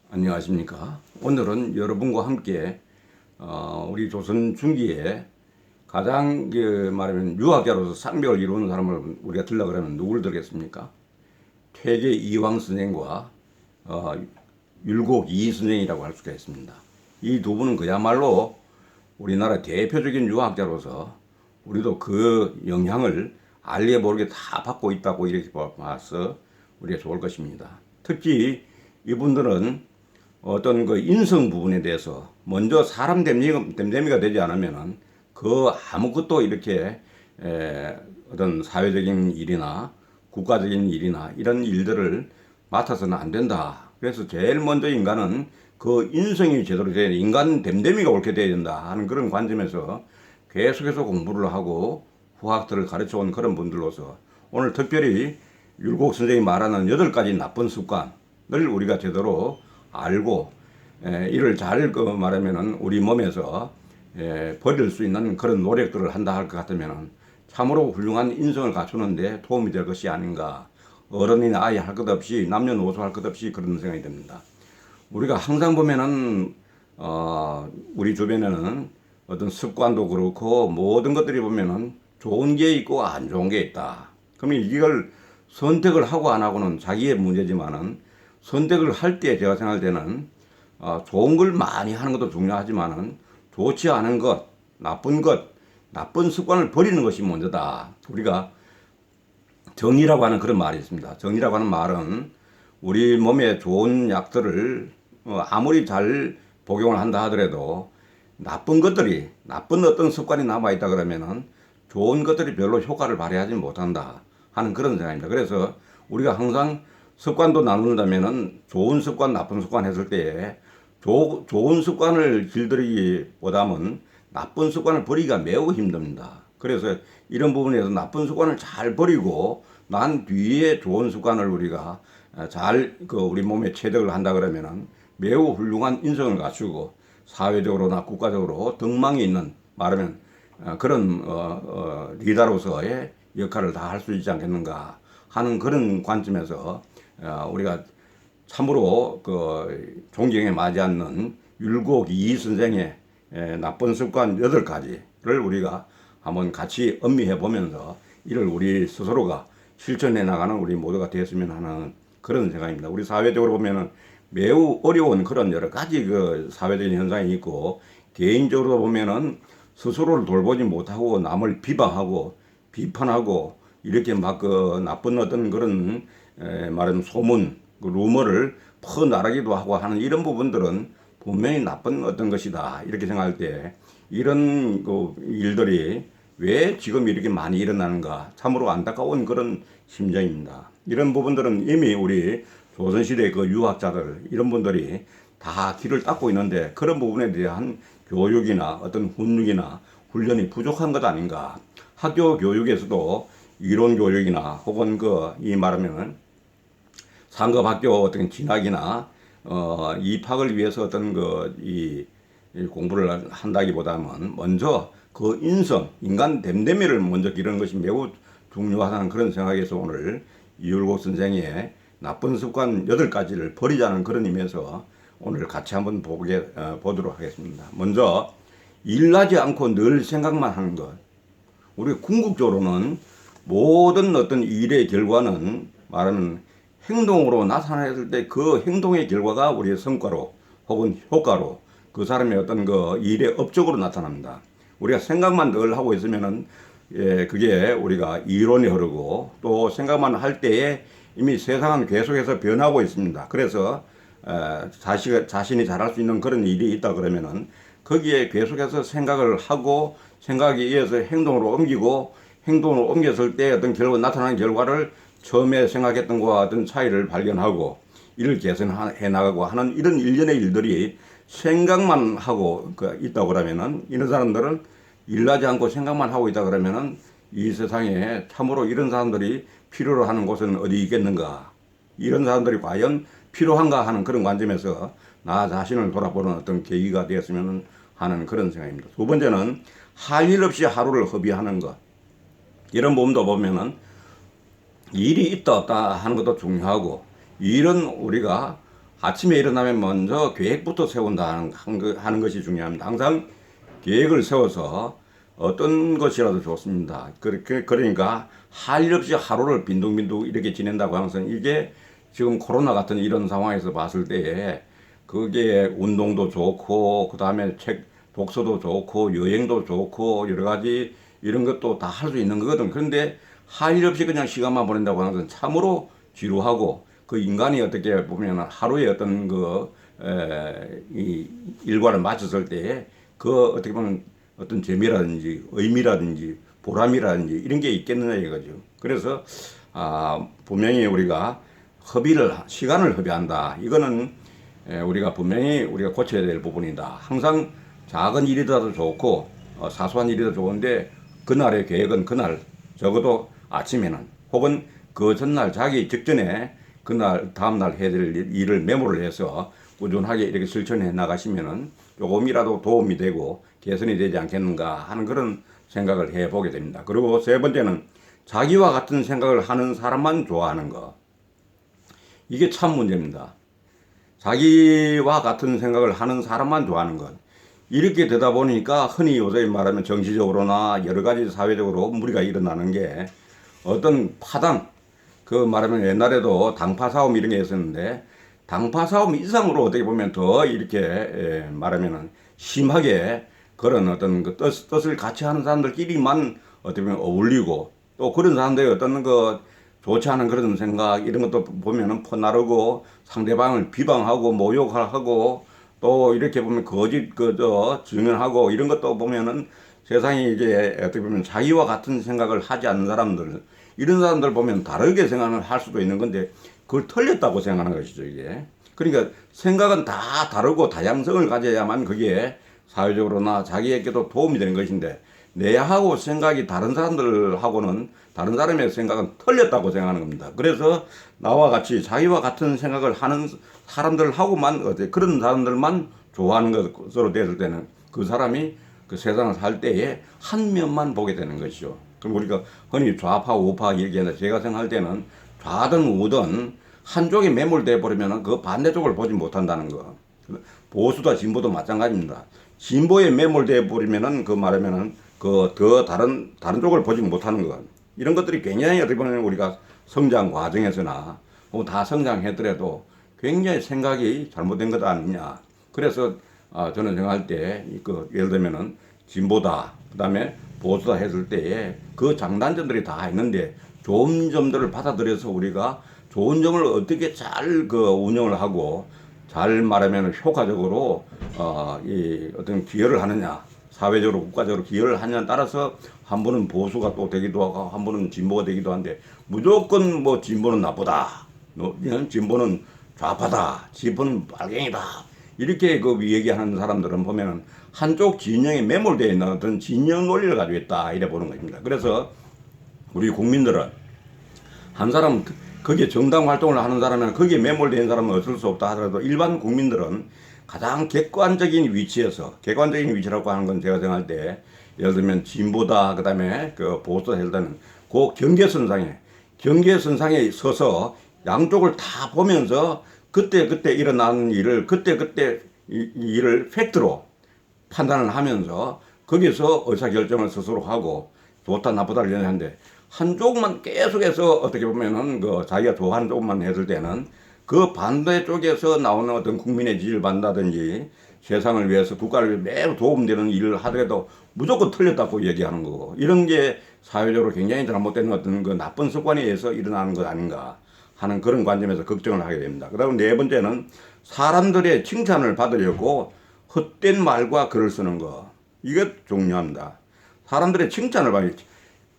안녕하십니까. 오늘은 여러분과 함께 우리 조선 중기에 가장 말하면 유학자로서 상벽을 이루는 사람을 우리가 들라 그러면 누구를 들겠습니까? 퇴계 이황 선생과 어, 율곡 이 선생이라고 할 수가 있습니다. 이 두 분은 그야말로 우리나라 대표적인 유학자로서 우리도 그 영향을 알게 모르게 다 받고 있다고 이렇게 봐서 우리가 좋을 것입니다. 특히 이분들은 어떤 그 인성 부분에 대해서 먼저 사람 됨됨이가 되지 않으면은 그 아무것도 이렇게 어떤 사회적인 일이나 국가적인 일이나 이런 일들을 맡아서는 안 된다. 그래서 제일 먼저 인간은 그 인성이 제대로 돼야 인간 됨됨이가 옳게 돼야 된다 하는 그런 관점에서 계속해서 공부를 하고 후학들을 가르쳐 온 그런 분들로서 오늘 특별히 율곡 선생이 말하는 8가지 나쁜 습관을 우리가 제대로 알고 이를 잘 말하면은 우리 몸에서 버릴 수 있는 그런 노력들을 한다 할 것 같으면은 참으로 훌륭한 인성을 갖추는데 도움이 될 것이 아닌가. 어른이나 아이 할 것 없이 남녀노소 할 것 없이 그런 생각이 듭니다. 우리가 항상 보면은 우리 주변에는 어떤 습관도 그렇고 모든 것들이 보면은 좋은 게 있고 안 좋은 게 있다. 그러면 이걸 선택을 하고 안 하고는 자기의 문제지만은 선택을 할 때 제가 생각할 때는 좋은 걸 많이 하는 것도 중요하지만은 좋지 않은 것, 나쁜 습관을 버리는 것이 먼저다. 우리가 정리라고 하는 그런 말이 있습니다. 정리라고 하는 말은 우리 몸에 좋은 약들을 아무리 잘 복용을 한다 하더라도 나쁜 어떤 습관이 남아있다 그러면은 좋은 것들이 별로 효과를 발휘하지 못한다 하는 그런 생각입니다. 그래서 우리가 항상 습관도 나눈다면은 좋은 습관, 나쁜 습관 했을 때에 좋은 습관을 길들이기보다는 나쁜 습관을 버리기가 매우 힘듭니다. 그래서 이런 부분에서 나쁜 습관을 잘 버리고 난 뒤에 좋은 습관을 우리가 잘 우리 몸에 체득을 한다 그러면은 매우 훌륭한 인성을 갖추고 사회적으로나 국가적으로 덕망이 있는 말하면 그런 리더로서의 역할을 다 할 수 있지 않겠는가 하는 그런 관점에서 우리가 참으로 존경에 맞지 않는 율곡 이 선생의 나쁜 습관 8가지를 우리가 한번 같이 음미해 보면서 이를 우리 스스로가 실천해 나가는 우리 모두가 되었으면 하는 그런 생각입니다. 우리 사회적으로 보면은 매우 어려운 그런 여러 가지 사회적인 현상이 있고 개인적으로 보면은 스스로를 돌보지 못하고 남을 비방하고 비판하고 이렇게 막 나쁜 어떤 그런 말하는 소문, 루머를 퍼나르기도 하고 하는 이런 부분들은 분명히 나쁜 어떤 것이다 이렇게 생각할 때 이런 일들이 왜 지금 이렇게 많이 일어나는가 참으로 안타까운 그런 심정입니다. 이런 부분들은 이미 우리 조선시대 유학자들 이런 분들이 다 길을 닦고 있는데 그런 부분에 대한 교육이나 어떤 훈육이나 훈련이 부족한 것 아닌가. 학교 교육에서도 이론 교육이나 혹은 이 말하면은 상급학교 어떤 진학이나 입학을 위해서 어떤 이 공부를 한다기보다는 먼저 그 인간 됨됨이를 먼저 기르는 것이 매우 중요하다는 그런 생각에서 오늘 이율곡 선생의 나쁜 습관 8가지를 버리자는 그런 의미에서 오늘 같이 한번 보도록 하겠습니다. 먼저 일하지 않고 늘 생각만 하는 것. 우리 궁극적으로는 모든 어떤 일의 결과는 말하는 행동으로 나타났을 때 그 행동의 결과가 우리의 성과로 혹은 효과로 그 사람의 어떤 일의 업적으로 나타납니다. 우리가 생각만 늘 하고 있으면은 그게 우리가 이론이 흐르고 또 생각만 할 때에 이미 세상은 계속해서 변하고 있습니다. 그래서 자신이 잘할 수 있는 그런 일이 있다 그러면은 거기에 계속해서 생각을 하고 생각에 의해서 행동으로 옮기고 행동으로 옮겼을 때 어떤 나타나는 결과를 처음에 생각했던 것과 어떤 차이를 발견하고 이를 개선해 나가고 하는 이런 일련의 일들이 생각만 하고 있다고 그러면은 이런 사람들은 일하지 않고 생각만 하고 있다 그러면은 이 세상에 참으로 이런 사람들이 필요로 하는 곳은 어디 있겠는가? 이런 사람들이 과연 필요한가 하는 그런 관점에서 나 자신을 돌아보는 어떤 계기가 되었으면 하는 그런 생각입니다. 두 번째는 할 일 없이 하루를 허비하는 것. 이런 부분도 보면은 일이 있다 없다 하는 것도 중요하고 일은 우리가 아침에 일어나면 먼저 계획부터 세운다 하는 것이 중요합니다. 항상 계획을 세워서 어떤 것이라도 좋습니다. 그러니까 할 일 없이 하루를 빈둥빈둥 이렇게 지낸다고 항상 이게 지금 코로나 같은 이런 상황에서 봤을 때에 그게 운동도 좋고 그 다음에 책 독서도 좋고 여행도 좋고 여러 가지 이런 것도 다 할 수 있는 거거든. 그런데 할 일 없이 그냥 시간만 보낸다고 하는 것은 참으로 지루하고 그 인간이 어떻게 보면 하루에 어떤 이 일과를 마쳤을 때에 그 어떻게 보면 어떤 재미라든지 의미라든지 보람이라든지 이런 게 있겠느냐 이거죠. 그래서 분명히 우리가 시간을 허비한다. 이거는 우리가 분명히 우리가 고쳐야 될 부분이다. 항상 작은 일이라도 좋고 사소한 일이라도 좋은데 그날의 계획은 그날 적어도 아침에는 혹은 그 전날 자기 직전에 그날 다음날 해야 될 일을 메모를 해서 꾸준하게 이렇게 실천해 나가시면은 조금이라도 도움이 되고 개선이 되지 않겠는가 하는 그런 생각을 해보게 됩니다. 그리고 세 번째는 자기와 같은 생각을 하는 사람만 좋아하는 거. 이게 참 문제입니다. 자기와 같은 생각을 하는 사람만 좋아하는 것. 이렇게 되다 보니까 흔히 요새 말하면 정치적으로나 여러 가지 사회적으로 무리가 일어나는 게 어떤 파당, 그 말하면 옛날에도 당파 싸움 이런 게 있었는데 당파 싸움 이상으로 어떻게 보면 더 이렇게 말하면은 심하게 그런 어떤 그 뜻을 같이 하는 사람들끼리만 어떻게 보면 어울리고 또 그런 사람들이 어떤 그 좋지 않은 그런 생각 이런 것도 보면은 퍼나르고 상대방을 비방하고 모욕하고 또 이렇게 보면 거짓 증언하고 이런 것도 보면은 세상에 이제 어떻게 보면 자기와 같은 생각을 하지 않는 사람들 이런 사람들 보면 다르게 생각을 할 수도 있는 건데 그걸 틀렸다고 생각하는 것이죠 이게. 그러니까 생각은 다 다르고 다양성을 가져야만 그게 사회적으로나 자기에게도 도움이 되는 것인데 내하고 생각이 다른 사람들하고는 다른 사람의 생각은 틀렸다고 생각하는 겁니다. 그래서 나와 같이 자기와 같은 생각을 하는 사람들하고만 그런 사람들만 좋아하는 것으로 됐을 때는 그 사람이 그 세상을 살 때에 한 면만 보게 되는 것이죠. 그럼 우리가 흔히 좌파 우파 얘기하는데 제가 생각할 때는 좌든 우든 한쪽에 매몰돼 버리면 그 반대쪽을 보지 못한다는 거. 보수다 진보도 마찬가지입니다. 진보에 매몰돼 버리면은 그 말하면은 그 더 다른 쪽을 보지 못하는 것. 이런 것들이 굉장히 어떻게 보면 우리가 성장 과정에서나 다 성장했더라도 굉장히 생각이 잘못된 것 아니냐. 그래서 저는 생각할 때 예를 들면은 진보다 그다음에 보수다 했을 때에 그 장단점들이 다 있는데 좋은 점들을 받아들여서 우리가 좋은 점을 어떻게 잘 운영을 하고 잘 말하면 효과적으로 이 어떤 기여를 하느냐 사회적으로 국가적으로 기여를 하느냐에 따라서 한 번은 보수가 또 되기도 하고 한 번은 진보가 되기도 한데 무조건 뭐 진보는 나쁘다 진보는 좌파다 진보는 빨갱이다 이렇게 얘기하는 사람들은 보면은 한쪽 진영에 매몰되어 있는 어떤 진영 논리를 가지고 있다 이래 보는 것입니다. 그래서 우리 국민들은 한 사람 거기에 정당 활동을 하는 사람은 거기에 매몰되어 있는 사람은 어쩔 수 없다 하더라도 일반 국민들은 가장 객관적인 위치라고 하는 건 제가 생각할 때 예를 들면 진보다 그다음에 그 보수다 할 때는 그 경계선상에 서서 양쪽을 다 보면서 그때 일어나는 일을 그때 일을 팩트로 판단을 하면서 거기서 의사결정을 스스로 하고 좋다 나쁘다를 얘기하는데 한쪽만 계속해서 어떻게 보면은 자기가 좋아하는 쪽만 했을 때는 그 반대 쪽에서 나오는 어떤 국민의 지지를 받는다든지 세상을 위해서 국가를 위해 매우 도움되는 일을 하더라도 무조건 틀렸다고 얘기하는 거고 이런 게 사회적으로 굉장히 잘못된 어떤 나쁜 습관에 의해서 일어나는 것 아닌가 하는 그런 관점에서 걱정을 하게 됩니다. 그 다음 네 번째는 사람들의 칭찬을 받으려고 헛된 말과 글을 쓰는 거. 이게 중요합니다. 사람들의 칭찬을 받으려고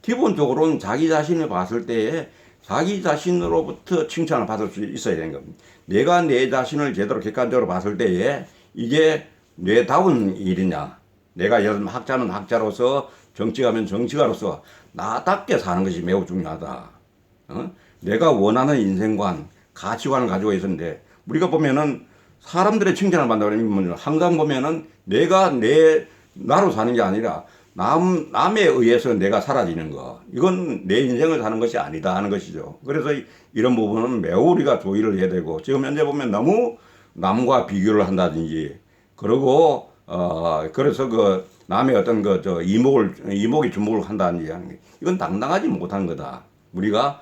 기본적으로는 자기 자신을 봤을 때에 자기 자신으로부터 칭찬을 받을 수 있어야 되는 겁니다. 내가 내 자신을 제대로 객관적으로 봤을 때에 이게 뇌다운 일이냐. 내가 예를 들면 학자는 학자로서 정치가면 정치가로서 나답게 사는 것이 매우 중요하다. 내가 원하는 인생관, 가치관을 가지고 있었는데 우리가 보면은 사람들의 칭찬을 받는다면 항상 보면은 내가 나로 사는 게 아니라 남에 의해서 내가 사라지는 거. 이건 내 인생을 사는 것이 아니다 하는 것이죠. 그래서 이런 부분은 매우 우리가 조의를 해야 되고 지금 현재 보면 너무 남과 비교를 한다든지, 그리고 그래서 그 남의 어떤 그 저 이목이 주목을 한다든지 하는 게, 이건 당당하지 못한 거다. 우리가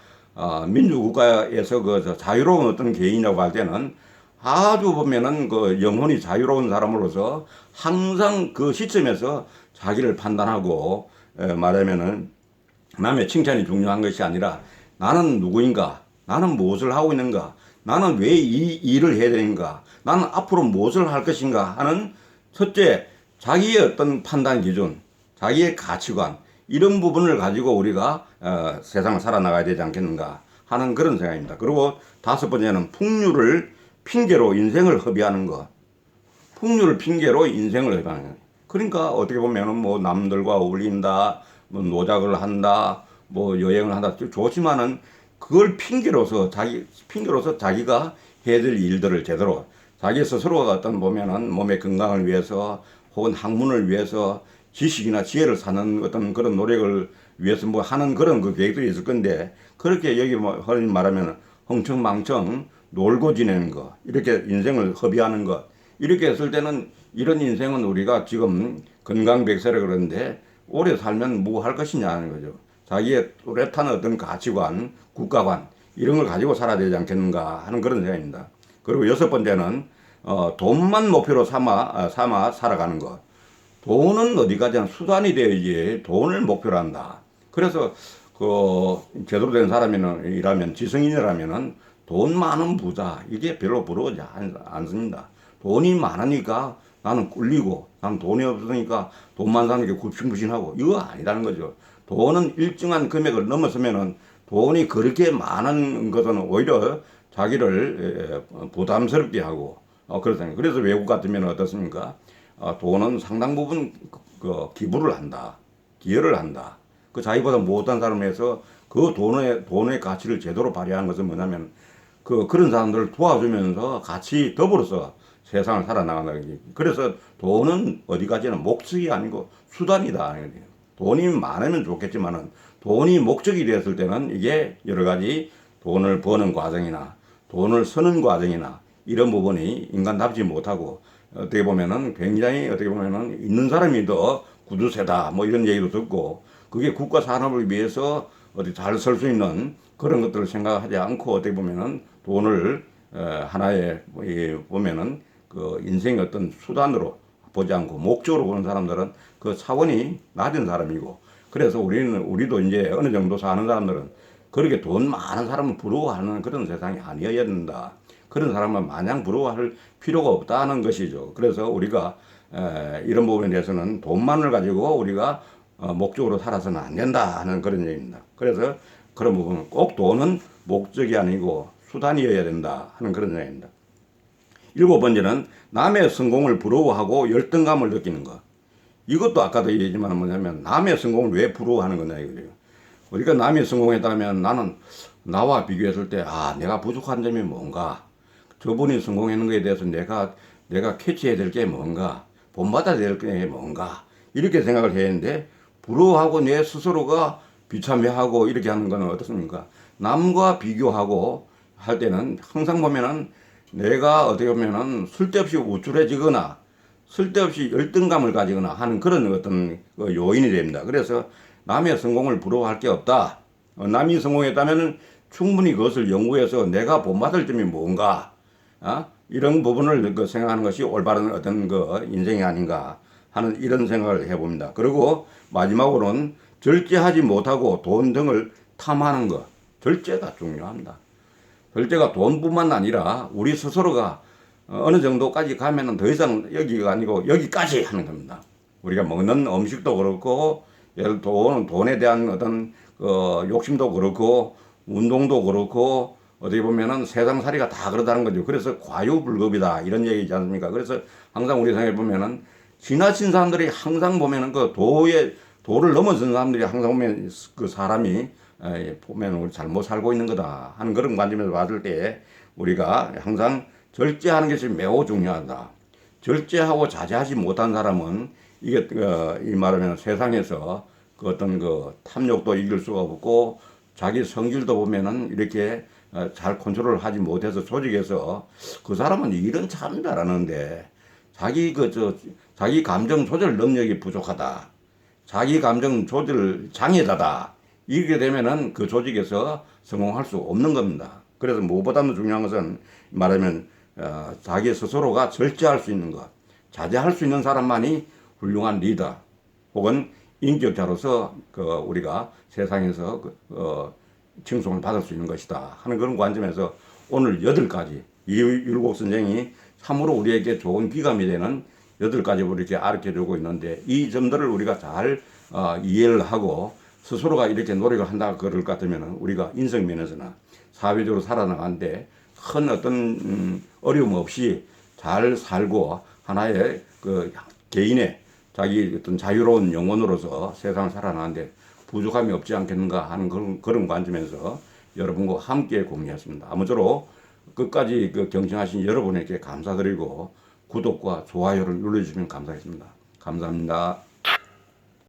민주국가에서 그 자유로운 어떤 개인이라고 할 때는 아주 보면은 그 영혼이 자유로운 사람으로서 항상 그 시점에서 자기를 판단하고, 말하면은 남의 칭찬이 중요한 것이 아니라 나는 누구인가, 나는 무엇을 하고 있는가, 나는 왜 이 일을 해야 되는가, 나는 앞으로 무엇을 할 것인가 하는 첫째 자기의 어떤 판단 기준, 자기의 가치관, 이런 부분을 가지고 우리가 세상을 살아나가야 되지 않겠는가 하는 그런 생각입니다. 그리고 다섯 번째는 풍류를 핑계로 인생을 허비하는 것. 풍류를 핑계로 인생을 허비하는 것. 그러니까 어떻게 보면은 뭐 남들과 어울린다, 뭐 노작을 한다, 뭐 여행을 한다, 좋지만은 그걸 핑계로서 자기가 해야 될 일들을 제대로, 자기 스스로가 어떤 보면은 몸의 건강을 위해서 혹은 학문을 위해서 지식이나 지혜를 사는 어떤 그런 노력을 위해서 뭐 하는 그런 그 계획들이 있을 건데, 그렇게 여기 뭐 흔히 말하면 흥청망청 놀고 지내는 거, 이렇게 인생을 허비하는 것, 이렇게 했을 때는 이런 인생은 우리가 지금 건강백세라 그러는데 오래 살면 뭐 할 것이냐 하는 거죠. 자기의 뚜렷한 어떤 가치관, 국가관, 이런 걸 가지고 살아야 되지 않겠는가 하는 그런 생각입니다. 그리고 여섯 번째는 돈만 목표로 삼아 살아가는 것. 돈은 어디까지나 수단이 되어야지 돈을 목표로 한다. 그래서 그 제대로 된 사람이라면, 지성인이라면은 돈 많은 부자, 이게 별로 부러워하지 않습니다. 돈이 많으니까 나는 꿀리고, 나는 돈이 없으니까 돈만 사는 게 굽신굽신하고, 이거 아니라는 거죠. 돈은 일정한 금액을 넘어서면은, 돈이 그렇게 많은 것은 오히려 자기를 부담스럽게 하고, 그렇습니다. 그래서 외국 같으면 어떻습니까? 돈은 상당 부분 그 기부를 한다. 기여를 한다. 그 자기보다 못한 사람에서 그 돈의 가치를 제대로 발휘하는 것은 뭐냐면, 그런 사람들을 도와주면서 같이 더불어서 세상을 살아나가는 거지. 그래서 돈은 어디까지나 목적이 아니고 수단이다. 돈이 많으면 좋겠지만은, 돈이 목적이 되었을 때는 이게 여러 가지 돈을 버는 과정이나 돈을 쓰는 과정이나 이런 부분이 인간답지 못하고, 어떻게 보면은 굉장히 어떻게 보면은 있는 사람이 더 구두쇠다, 뭐 이런 얘기도 듣고, 그게 국가 산업을 위해서 어디 잘 쓸 수 있는 그런 것들을 생각하지 않고, 어떻게 보면은 돈을 하나의 보면은 그 인생의 어떤 수단으로 보지 않고 목적으로 보는 사람들은 그 차원이 낮은 사람이고, 그래서 우리도 이제 어느 정도 사는 사람들은 그렇게 돈 많은 사람을 부러워하는 그런 세상이 아니어야 된다. 그런 사람은 마냥 부러워할 필요가 없다는 것이죠. 그래서 우리가 이런 부분에 대해서는 돈만을 가지고 우리가 목적으로 살아서는 안 된다 하는 그런 얘기입니다. 그래서 그런 부분은 꼭 돈은 목적이 아니고 수단이어야 된다 하는 그런 생각입니다. 일곱 번째는 남의 성공을 부러워하고 열등감을 느끼는 것. 이것도 아까도 얘기했지만 뭐냐면, 남의 성공을 왜 부러워하는 거냐 이거예요. 우리가 남이 성공했다면 나는 나와 비교했을 때, 내가 부족한 점이 뭔가, 저분이 성공하는 것에 대해서 내가 캐치해야 될 게 뭔가, 본받아야 될 게 뭔가, 이렇게 생각을 해야 하는데, 부러워하고 내 스스로가 비참해하고 이렇게 하는 건 어떻습니까? 남과 비교하고 할 때는 항상 보면은 내가 어떻게 보면은 쓸데없이 우쭐해지거나 쓸데없이 열등감을 가지거나 하는 그런 어떤 요인이 됩니다. 그래서 남의 성공을 부러워할 게 없다. 남이 성공했다면 충분히 그것을 연구해서 내가 본받을 점이 뭔가, 이런 부분을 생각하는 것이 올바른 어떤 인생이 아닌가 하는 이런 생각을 해봅니다. 그리고 마지막으로는 절제하지 못하고 돈 등을 탐하는 것. 절제가 중요합니다. 절제가 돈뿐만 아니라 우리 스스로가 어느 정도까지 가면은 더 이상 여기가 아니고 여기까지 하는 겁니다. 우리가 먹는 음식도 그렇고, 예를 돈에 대한 어떤 욕심도 그렇고, 운동도 그렇고, 어떻게 보면은 세상살이가 다 그렇다는 거죠. 그래서 과유불급이다 이런 얘기지 않습니까? 그래서 항상 우리 생각해 보면은 지나친 사람들이 항상 보면은 도를 넘어선 사람들이 항상 보면 그 사람이 보면 우리 잘못 살고 있는 거다 하는 그런 관점에서 봤을 때, 우리가 항상 절제하는 것이 매우 중요하다. 절제하고 자제하지 못한 사람은 이게 이 말하면 세상에서 그 어떤 그 탐욕도 이길 수가 없고, 자기 성질도 보면은 이렇게 잘 컨트롤을 하지 못해서 조직에서 그 사람은 일은 참 잘하는데 자기 감정 조절 능력이 부족하다. 자기 감정 조절 장애자다. 이렇게 되면은 그 조직에서 성공할 수 없는 겁니다. 그래서 무엇보다도 중요한 것은 말하면 자기 스스로가 절제할 수 있는 것, 자제할 수 있는 사람만이 훌륭한 리더 혹은 인격자로서 우리가 세상에서 칭송을 받을 수 있는 것이다 하는 그런 관점에서 오늘 8가지 이율곡 선생이 참으로 우리에게 좋은 귀감이 되는 8가지 이렇게 가르쳐주고 있는데 이 점들을 우리가 잘 이해를 하고 스스로가 이렇게 노력을 한다 그럴 것 같으면 우리가 인성면에서나 사회적으로 살아나가는데 큰 어떤 어려움 없이 잘 살고 하나의 개인의 자기 어떤 자유로운 영혼으로서 세상을 살아나가는데 부족함이 없지 않겠는가 하는 그런 관점에서 여러분과 함께 공유했습니다. 아무쪼록 끝까지 경청하신 여러분에게 감사드리고 구독과 좋아요를 눌러주시면 감사하겠습니다. 감사합니다.